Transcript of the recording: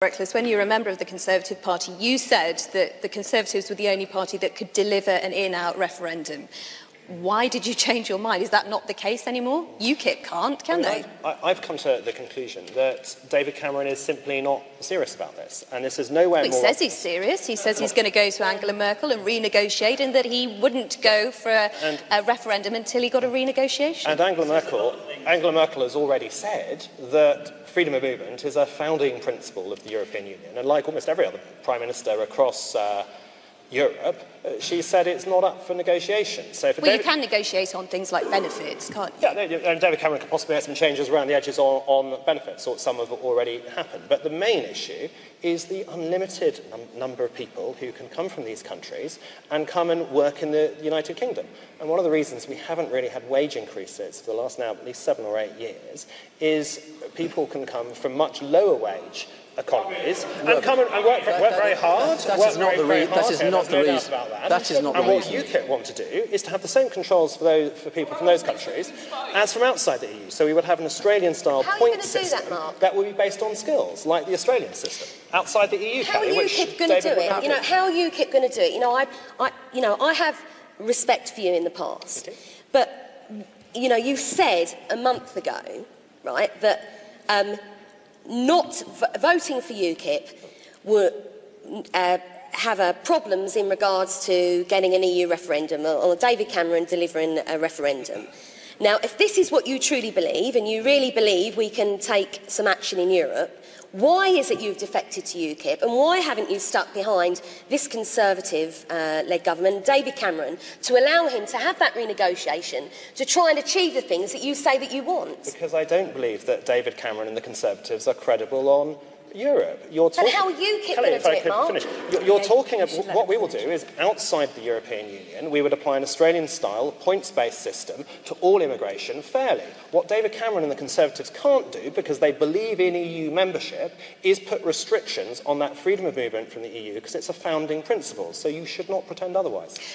Reckless, when you were a member of the Conservative Party, you said that the Conservatives were the only party that could deliver an in-out referendum. Why did you change your mind? Is that not the case anymore? UKIP can't, can they? I've come to the conclusion that David Cameron is simply not serious about this, and this is nowhere more... He says he's serious. He says he's going to go to Angela Merkel and renegotiate, and that he wouldn't go for a referendum until he got a renegotiation. And Angela Merkel has already said that freedom of movement is a founding principle of the European Union, and like almost every other Prime Minister across Europe, she said it's not up for negotiation. So for you can negotiate on things like benefits, can't you? Yeah, and David Cameron could possibly make some changes around the edges on benefits, or some have already happened. But the main issue is the unlimited number of people who can come from these countries and come and work in the United Kingdom. And one of the reasons we haven't really had wage increases for the last now at least 7 or 8 years is people can come from much lower wage economies and come and work very hard. That is not the reason. That is not the reason. And what UKIP want to do is to have the same controls for people from those countries as from outside the EU. So we would have an Australian-style point system that would be based on skills, like the Australian system, outside the EU. How are UKIP going to do it? You know, how are UKIP going to do it? I have respect for you in the past, but you said a month ago, right, that not voting for UKIP would have problems in regards to getting an EU referendum, or David Cameron delivering a referendum. Now, if this is what you truly believe, and you really believe we can take some action in Europe, why is it you've defected to UKIP, and why haven't you stuck behind this Conservative-led government, David Cameron, to allow him to have that renegotiation to try and achieve the things that you say that you want? Because I don't believe that David Cameron and the Conservatives are credible on Europe. And how are UKIP going to do it, Mark? You're talking about what we will do is, outside the European Union, we would apply an Australian-style points-based system to all immigration fairly. What David Cameron and the Conservatives can't do, because they believe in EU membership, is put restrictions on that freedom of movement from the EU, because it's a founding principle. So you should not pretend otherwise.